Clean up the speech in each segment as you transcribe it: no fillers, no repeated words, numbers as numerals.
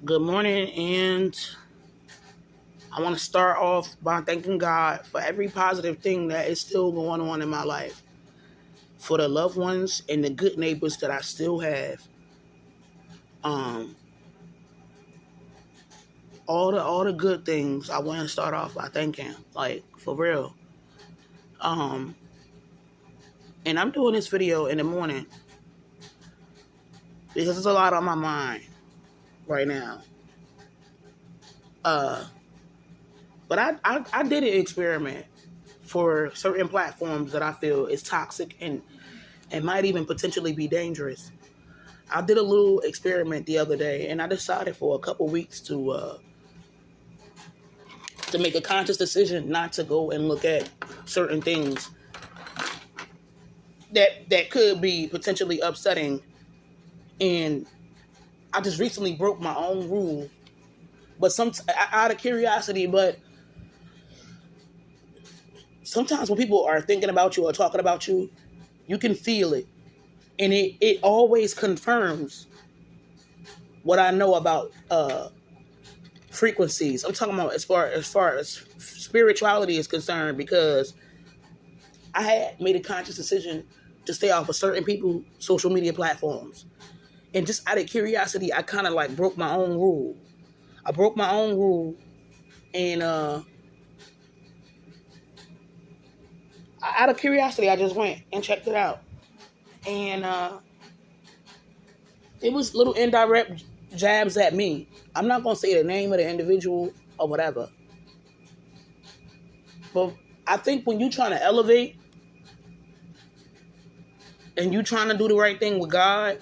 Good morning, and I want to start off by thanking God for every positive thing that is still going on in my life, for the loved ones and the good neighbors that I still have. Um, all the good things. I want to start off by thanking, like for real. Um, and I'm doing this video in the morning because there's a lot on my mind right now. Uh, but I did an experiment for certain platforms that I feel is toxic and might even potentially be dangerous. I did a little experiment the other day, and I decided for a couple weeks to make a conscious decision not to go and look at certain things that could be potentially upsetting. And I just recently broke my own rule, but out of curiosity. But sometimes when people are thinking about you or talking about you, you can feel it, and it always confirms what I know about frequencies. I'm talking about as far as spirituality is concerned, because I had made a conscious decision to stay off of certain people social media platforms, and just out of curiosity, I kind of like broke my own rule. I broke my own rule, and out of curiosity, I just went and checked it out, and it was little indirect jabs at me. I'm not gonna say the name of the individual or whatever, but I think when you're trying to elevate and you trying to do the right thing with God,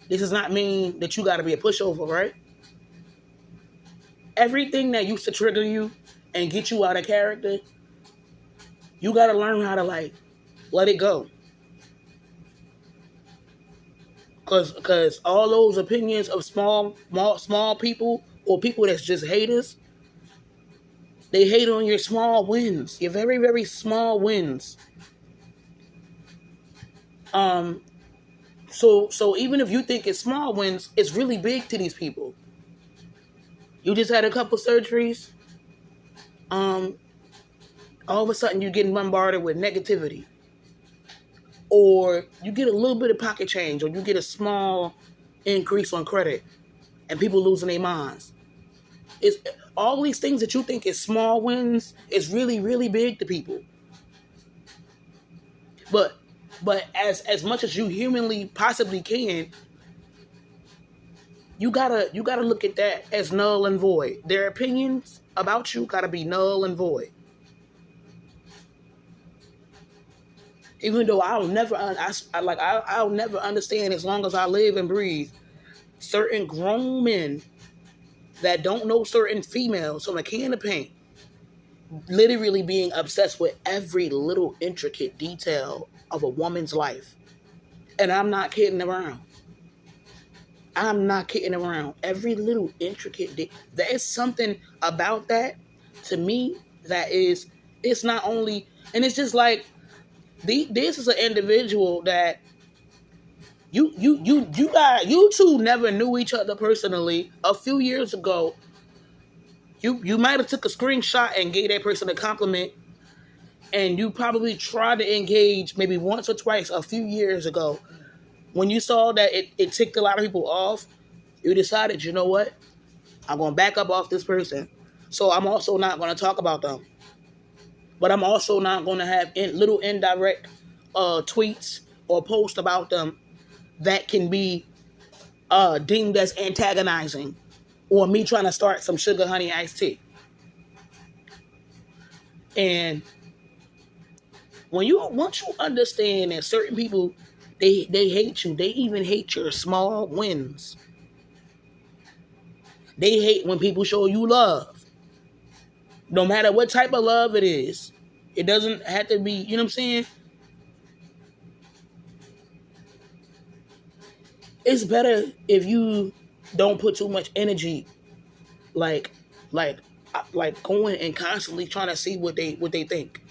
this does not mean that you got to be a pushover, right? Everything that used to trigger you and get you out of character, you got to learn how to like let it go. Cause all those opinions of small people or people that's just haters, they hate on your small wins, your very, very small wins. So even if you think it's small wins, it's really big to these people. You just had a couple surgeries. All of a sudden you're getting bombarded with negativity. Or you get a little bit of pocket change, or you get a small increase on credit, and people losing their minds. It's all these things that you think is small wins is really, really big to people. But as much as you humanly possibly can, you gotta look at that as null and void. Their opinions about you gotta be null and void. Even though I'll never understand, as long as I live and breathe, certain grown men that don't know certain females from a can of paint literally being obsessed with every little intricate detail of a woman's life. And I'm not kidding around. Every little intricate there is something about that to me that is, it's not only, and it's just like, this is an individual that you two never knew each other personally. A few years ago, you might have took a screenshot and gave that person a compliment, and you probably tried to engage maybe once or twice a few years ago. When you saw that it ticked a lot of people off, you decided, you know what, I'm going to back up off this person. So I'm also not going to talk about them. But I'm also not going to have little indirect tweets or posts about them that can be deemed as antagonizing, or me trying to start some sugar honey iced tea. And once you understand that certain people, they hate you, they even hate your small wins. They hate when people show you love. No matter what type of love it is. It doesn't have to be, you know what I'm saying? It's better if you don't put too much energy like going and constantly trying to see what they think.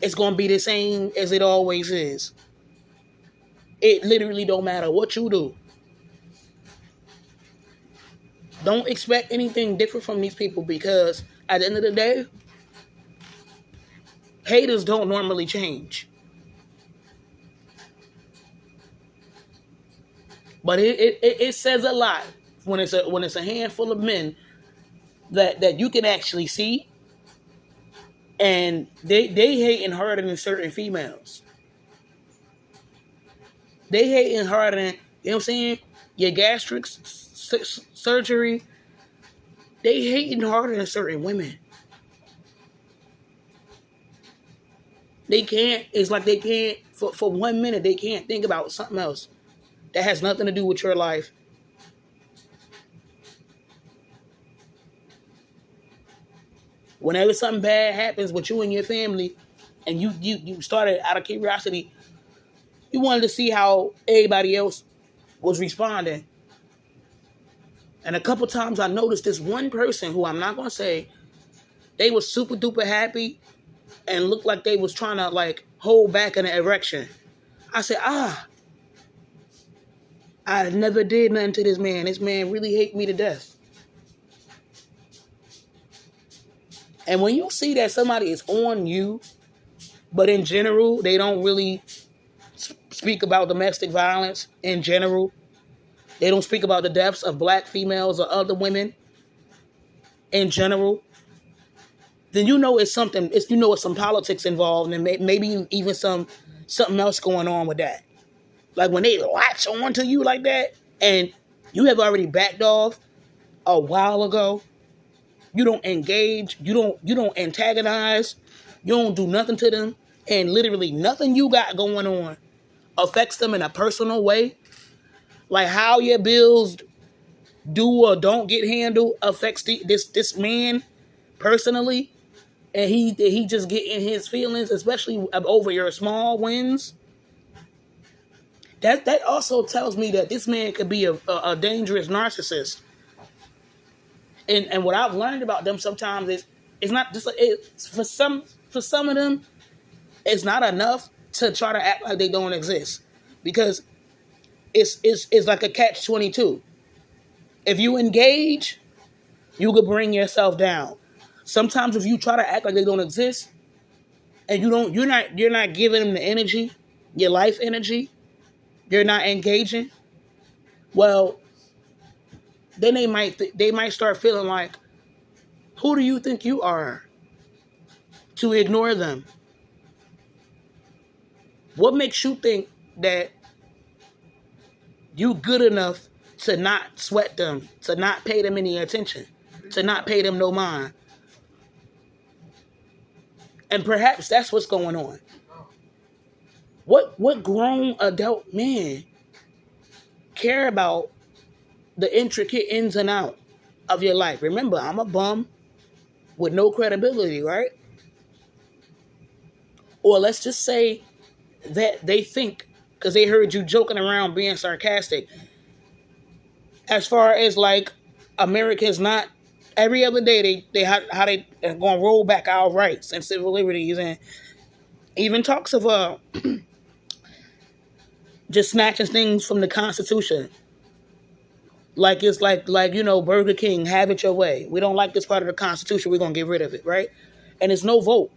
It's going to be the same as it always is. It literally don't matter what you do. Don't expect anything different from these people, because at the end of the day, haters don't normally change. But it says a lot when it's a handful of men that you can actually see, and they hating harder than certain females. They hating harder than, you know what I'm saying, your gastric surgery. They hating harder than certain women. They can't. It's like they can't for 1 minute. They can't think about something else that has nothing to do with your life. Whenever something bad happens with you and your family, and you started out of curiosity, you wanted to see how everybody else was responding. And a couple times I noticed this one person who I'm not going to say, they was super duper happy and looked like they was trying to like hold back an erection. I said, I never did nothing to this man. This man really hate me to death. And when you see that somebody is on you, but in general, they don't really speak about domestic violence in general. They don't speak about the deaths of black females or other women in general. Then you know it's something. It's some politics involved, and maybe even something else going on with that. Like when they latch on to you like that, and you have already backed off a while ago. You don't engage. You don't antagonize. You don't do nothing to them, and literally nothing you got going on affects them in a personal way. Like how your bills do or don't get handled affects this man personally, and he just get in his feelings, especially over your small wins. That also tells me that this man could be a dangerous narcissist. And what I've learned about them sometimes is it's not just for some of them, it's not enough to try to act like they don't exist, because it's like a catch-22. If you engage, you could bring yourself down. Sometimes if you try to act like they don't exist, and you're not giving them the energy, your life energy, you're not engaging, well, then they might start feeling like, who do you think you are to ignore them? What makes you think that you good enough to not sweat them, to not pay them any attention, to not pay them no mind? And perhaps that's what's going on. What grown adult man care about the intricate ins and outs of your life? Remember, I'm a bum with no credibility, right? Or let's just say that they think, because they heard you joking around being sarcastic, as far as like Americans not every other day they how they are gonna roll back our rights and civil liberties, and even talks of just snatching things from the Constitution. Like it's like Burger King, have it your way. We don't like this part of the Constitution, we're gonna get rid of it, right? And it's no vote.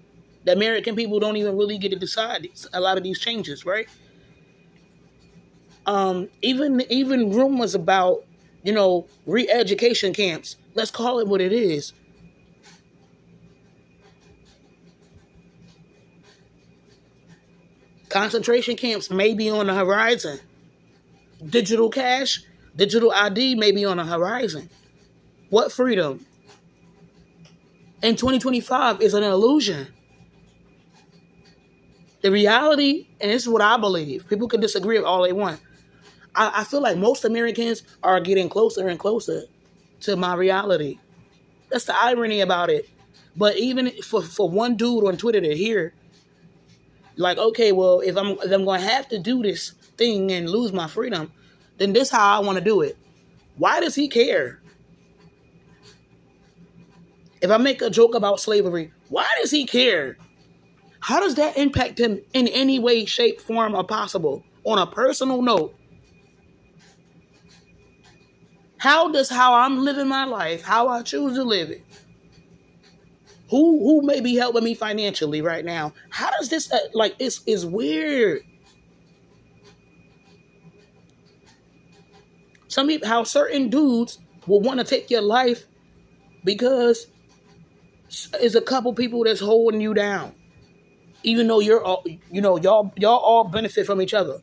The American people don't even really get to decide a lot of these changes, right? Even rumors about, re-education camps. Let's call it what it is. Concentration camps may be on the horizon. Digital cash, digital ID may be on the horizon. What freedom? In 2025 is an illusion. The reality, and this is what I believe, people can disagree with all they want. I feel like most Americans are getting closer and closer to my reality. That's the irony about it. But even for one dude on Twitter to hear, like, okay, well, if I'm going to have to do this thing and lose my freedom, then this is how I want to do it. Why does he care? If I make a joke about slavery, why does he care? How does that impact him in any way, shape, form, or possible? On a personal note, How does how I'm living my life, how I choose to live it, who may be helping me financially right now? How does this like it's weird. Some people, how certain dudes will want to take your life because it's a couple people that's holding you down, even though you're all, y'all all benefit from each other.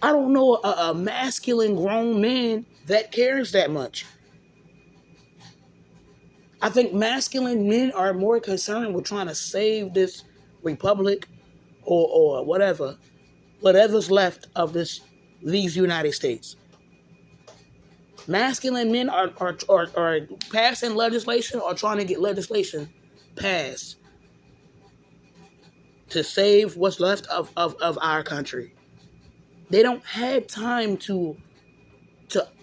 I don't know a masculine grown man that cares that much. I think masculine men are more concerned with trying to save this republic or whatever's left of these United States. Masculine men are passing legislation or trying to get legislation passed to save what's left of our country. They don't have time to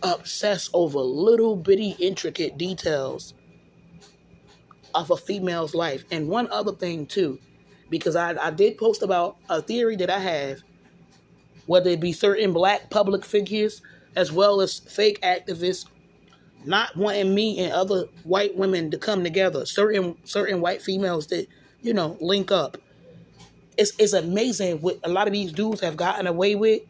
obsess over little bitty intricate details of a female's life. And one other thing too, because I did post about a theory that I have, whether it be certain black public figures as well as fake activists not wanting me and other white women to come together, certain white females that, link up. It's amazing what a lot of these dudes have gotten away with,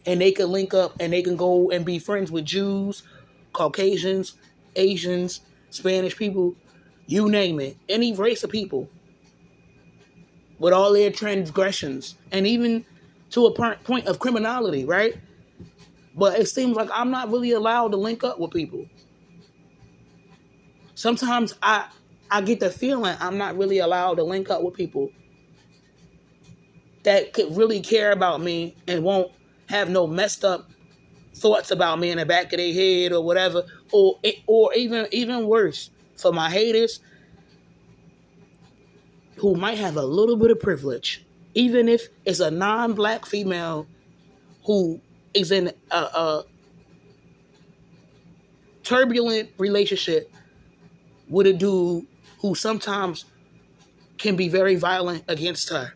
and they can link up and they can go and be friends with Jews, Caucasians, Asians, Spanish people, you name it, any race of people, with all their transgressions, and even to a point of criminality, right? But it seems like I'm not really allowed to link up with people. Sometimes I get the feeling I'm not really allowed to link up with people that could really care about me and won't have no messed up thoughts about me in the back of their head or whatever, or even worse, for my haters who might have a little bit of privilege, even if it's a non-black female who is in a turbulent relationship with a dude who sometimes can be very violent against her.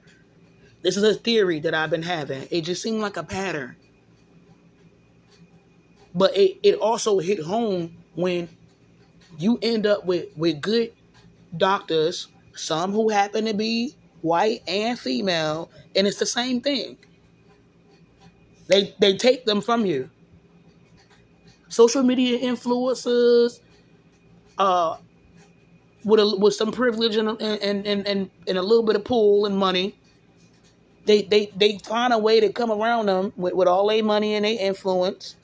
This is a theory that I've been having. It just seemed like a pattern. But it also hit home when you end up with good doctors, some who happen to be white and female, and it's the same thing. They take them from you. Social media influencers, with some privilege and a little bit of pull and money, they find a way to come around them with all their money and their influence,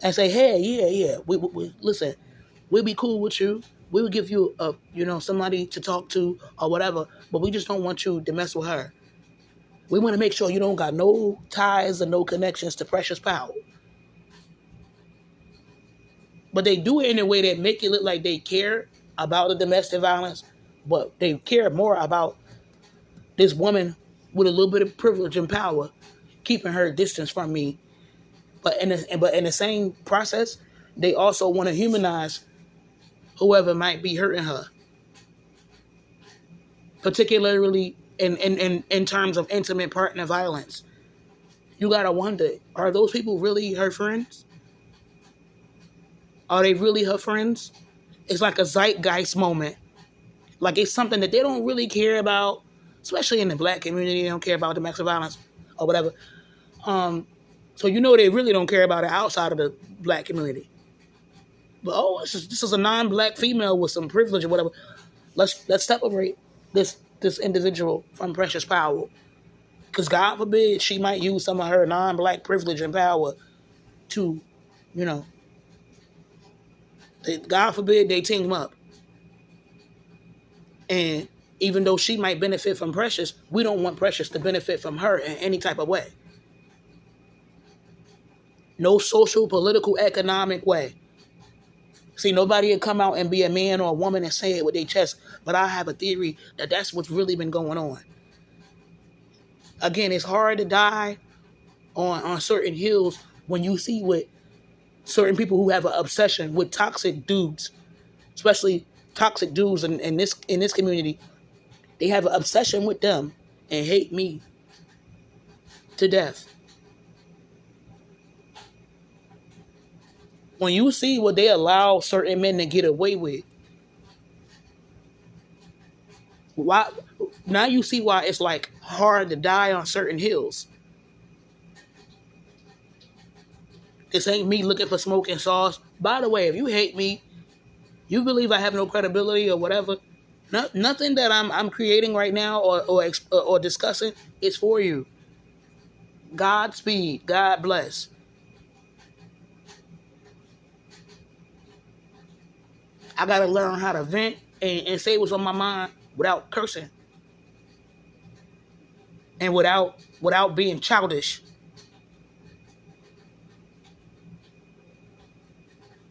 and say, hey, yeah, we listen, we'll be cool with you. We will give you somebody to talk to or whatever, but we just don't want you to mess with her. We want to make sure you don't got no ties and no connections to Precious Powell. But they do it in a way that make it look like they care about the domestic violence, but they care more about this woman with a little bit of privilege and power, keeping her distance from me. But in the same process, they also want to humanize whoever might be hurting her, particularly in terms of intimate partner violence. You gotta wonder, are those people really her friends? Are they really her friends? It's like a zeitgeist moment. Like it's something that they don't really care about, especially in the black community. They don't care about domestic violence or whatever. So they really don't care about it outside of the black community. But this is a non-black female with some privilege or whatever. Let's separate this individual from Precious Powell, because God forbid she might use some of her non-black privilege and power to, God forbid they team up. And even though she might benefit from Precious, we don't want Precious to benefit from her in any type of way. No social, political, economic way. See, nobody will come out and be a man or a woman and say it with their chest, but I have a theory that that's what's really been going on. Again, it's hard to die on certain hills when you see what certain people who have an obsession with toxic dudes, especially toxic dudes in this community. They have an obsession with them and hate me to death. When you see what they allow certain men to get away with, why now you see why it's like hard to die on certain hills. This ain't me looking for smoke and sauce. By the way, if you hate me, you believe I have no credibility or whatever, nothing that I'm creating right now or discussing is for you. Godspeed. God bless. I gotta learn how to vent and say what's on my mind without cursing and without being childish.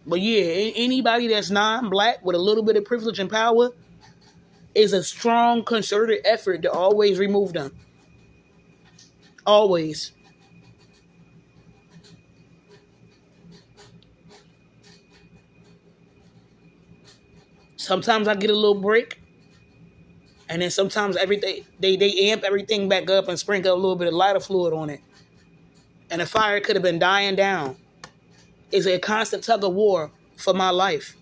But yeah, anybody that's non-black with a little bit of privilege and power is a strong concerted effort to always remove them. Always. Sometimes I get a little break. And then sometimes everything they amp everything back up and sprinkle a little bit of lighter fluid on it. And the fire could have been dying down. It's a constant tug of war for my life.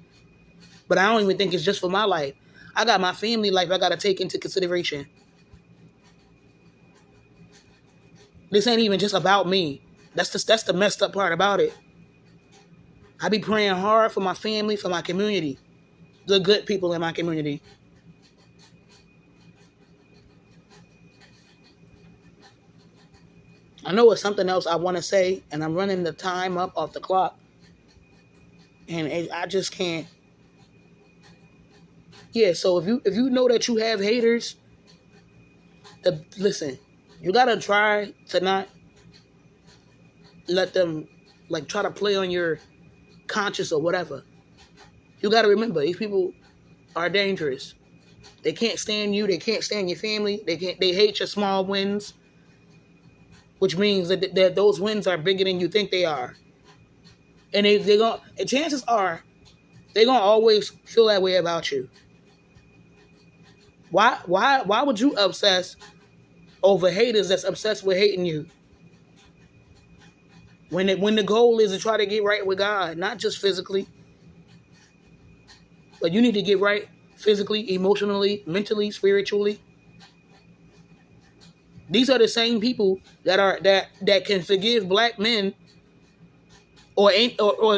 But I don't even think it's just for my life. I got my family life I got to take into consideration. This ain't even just about me. That's the messed up part about it. I be praying hard for my family, for my community. The good people in my community. I know it's something else I want to say, and I'm running the time up off the clock. And I just can't. Yeah, so if you know that you have haters, listen, you gotta try to not let them like try to play on your conscience or whatever. You gotta remember these people are dangerous. They can't stand you. They can't stand your family. They hate your small wins, which means that those wins are bigger than you think they are. And and chances are they're gonna always feel that way about you. Why would you obsess over haters that's obsessed with hating you? When the goal is to try to get right with God, not just physically, but you need to get right physically, emotionally, mentally, spiritually. These are the same people that can forgive black men or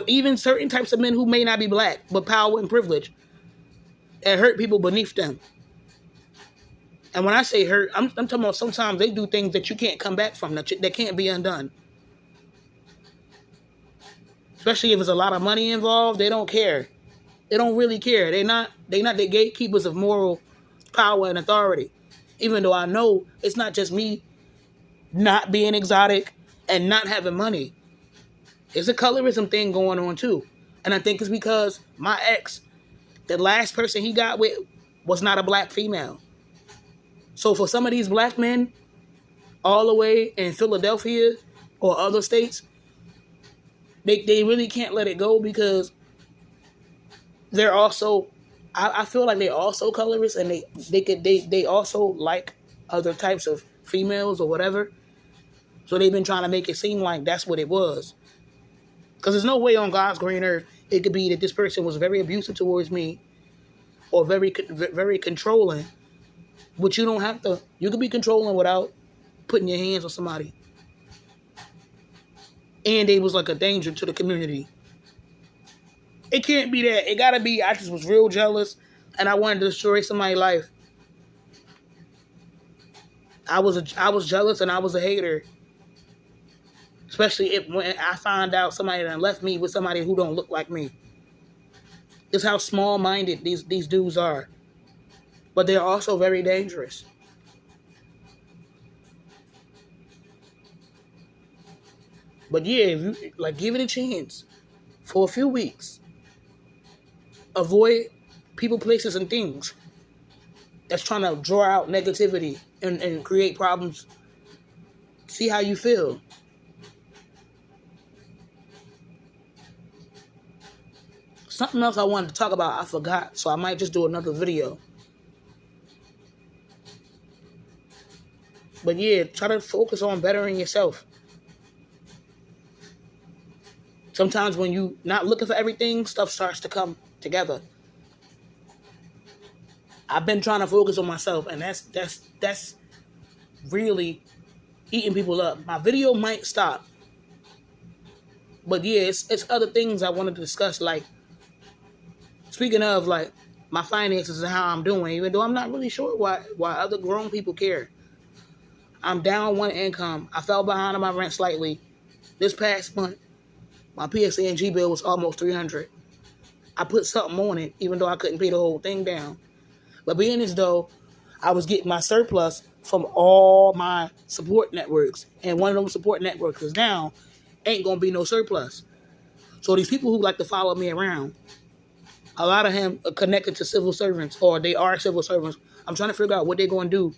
even certain types of men who may not be black, but power and privilege, and hurt people beneath them. And when I say hurt, I'm talking about sometimes they do things that you can't come back from, that can't be undone. Especially if there's a lot of money involved, they don't care. They don't really care. They're not the gatekeepers of moral power and authority. Even though I know it's not just me not being exotic and not having money. There's a colorism thing going on too. And I think it's because my ex, the last person he got with, was not a black female. So for some of these black men, all the way in Philadelphia or other states, they really can't let it go because they're also, I feel like they're also colorist, and they also like other types of females or whatever. So they've been trying to make it seem like that's what it was. Because there's no way on God's green earth it could be that this person was very abusive towards me or very controlling. But you don't have to. You can be controlling without putting your hands on somebody. And they was like a danger to the community. It can't be that. It gotta be I just was real jealous and I wanted to destroy somebody's life. I was jealous and I was a hater. Especially when I find out somebody that left me with somebody who don't look like me. This is how small-minded these dudes are. But they're also very dangerous. But yeah, if you give it a chance for a few weeks. Avoid people, places, and things that's trying to draw out negativity and create problems. See how you feel. Something else I wanted to talk about, I forgot, so I might just do another video. But yeah, try to focus on bettering yourself. Sometimes when you not looking for everything, stuff starts to come together. I've been trying to focus on myself, and that's really eating people up. My video might stop, but yeah, it's other things I wanted to discuss. Like, speaking of, like, my finances and how I'm doing, even though I'm not really sure why other grown people care. I'm down one income. I fell behind on my rent slightly. This past month, my PSE&G bill was almost $300. I put something on it, even though I couldn't pay the whole thing down. But being as though I was getting my surplus from all my support networks, and one of those support networks is down, ain't gonna be no surplus. So these people who like to follow me around, a lot of them are connected to civil servants, or they are civil servants. I'm trying to figure out what they're gonna do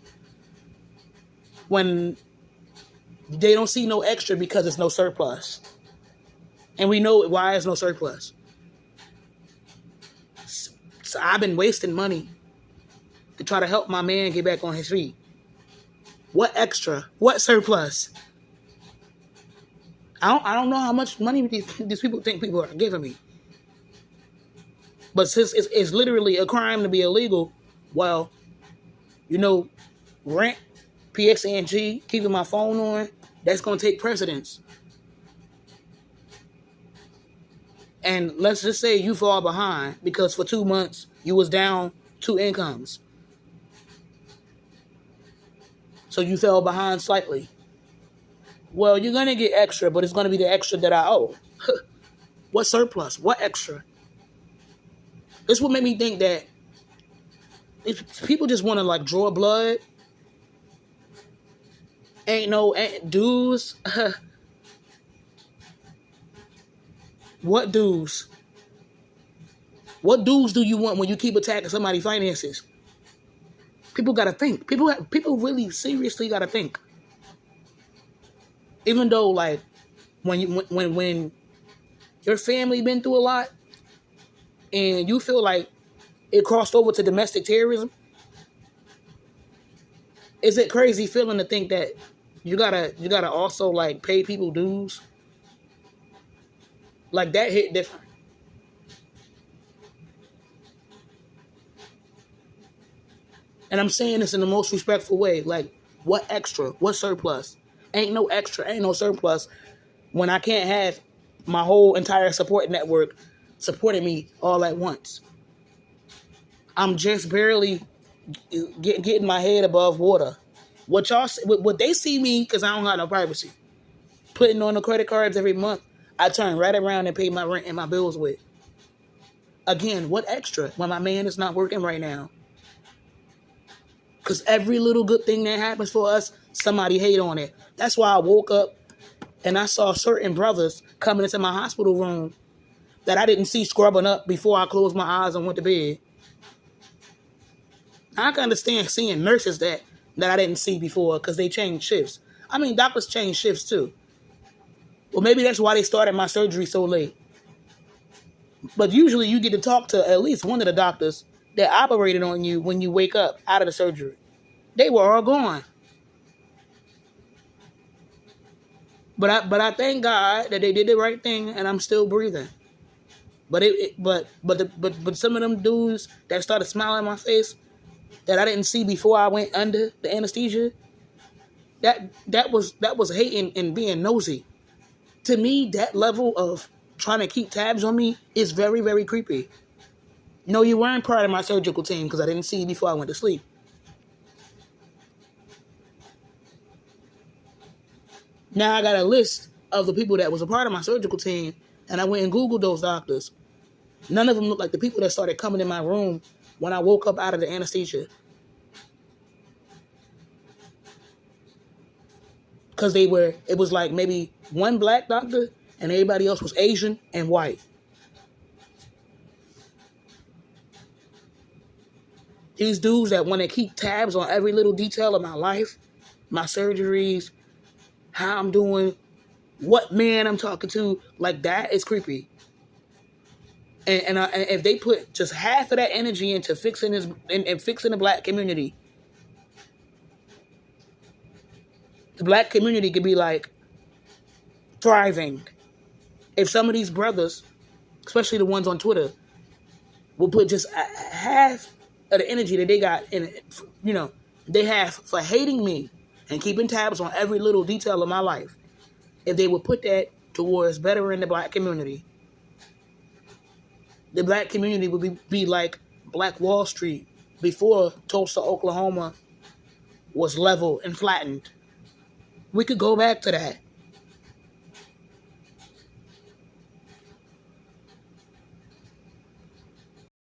when they don't see no extra because it's no surplus. And we know why there's no surplus. So I've been wasting money to try to help my man get back on his feet. What extra? What surplus? I don't know how much money these people think people are giving me. But since it's literally a crime to be illegal, well, rent, PSE&G, keeping my phone on, that's going to take precedence. And let's just say you fall behind because for 2 months you was down 2 incomes. So you fell behind slightly. Well, you're going to get extra, but it's going to be the extra that I owe. What surplus? What extra? This would make me think that if people just want to like draw blood, ain't dues. What dues? What dues do you want when you keep attacking somebody's finances? People gotta think. People really seriously gotta think. Even though, like, when your family been through a lot, and you feel like it crossed over to domestic terrorism, is it crazy feeling to think that you gotta also like pay people dues? Like, that hit different. And I'm saying this in the most respectful way. Like, what extra? What surplus? Ain't no extra. Ain't no surplus when I can't have my whole entire support network supporting me all at once. I'm just barely getting my head above water. What they see me, because I don't have no privacy, putting on the credit cards every month, I turn right around and pay my rent and my bills with. Again, what extra when my man is not working right now? Because every little good thing that happens for us, somebody hate on it. That's why I woke up and I saw certain brothers coming into my hospital room that I didn't see scrubbing up before I closed my eyes and went to bed. I can understand seeing nurses that I didn't see before because they changed shifts. I mean, doctors change shifts too. Well, maybe that's why they started my surgery so late. But usually you get to talk to at least one of the doctors that operated on you when you wake up out of the surgery. They were all gone. But I thank God that they did the right thing and I'm still breathing. But some of them dudes that started smiling in my face that I didn't see before I went under the anesthesia, that was hating and being nosy. To me, that level of trying to keep tabs on me is very, very creepy. No, you weren't part of my surgical team because I didn't see you before I went to sleep. Now I got a list of the people that was a part of my surgical team, and I went and Googled those doctors. None of them looked like the people that started coming in my room when I woke up out of the anesthesia. Because it was like maybe one black doctor and everybody else was Asian and white. These dudes that want to keep tabs on every little detail of my life, my surgeries, how I'm doing, what man I'm talking to, like, that is creepy. And if they put just half of that energy into fixing fixing the black community, the black community could be like thriving. if some of these brothers, especially the ones on Twitter, will put just half of the energy that they got in, they have for hating me and keeping tabs on every little detail of my life, if they would put that towards bettering the black community, the black community would be like Black Wall Street before Tulsa, Oklahoma was leveled and flattened. We could go back to that.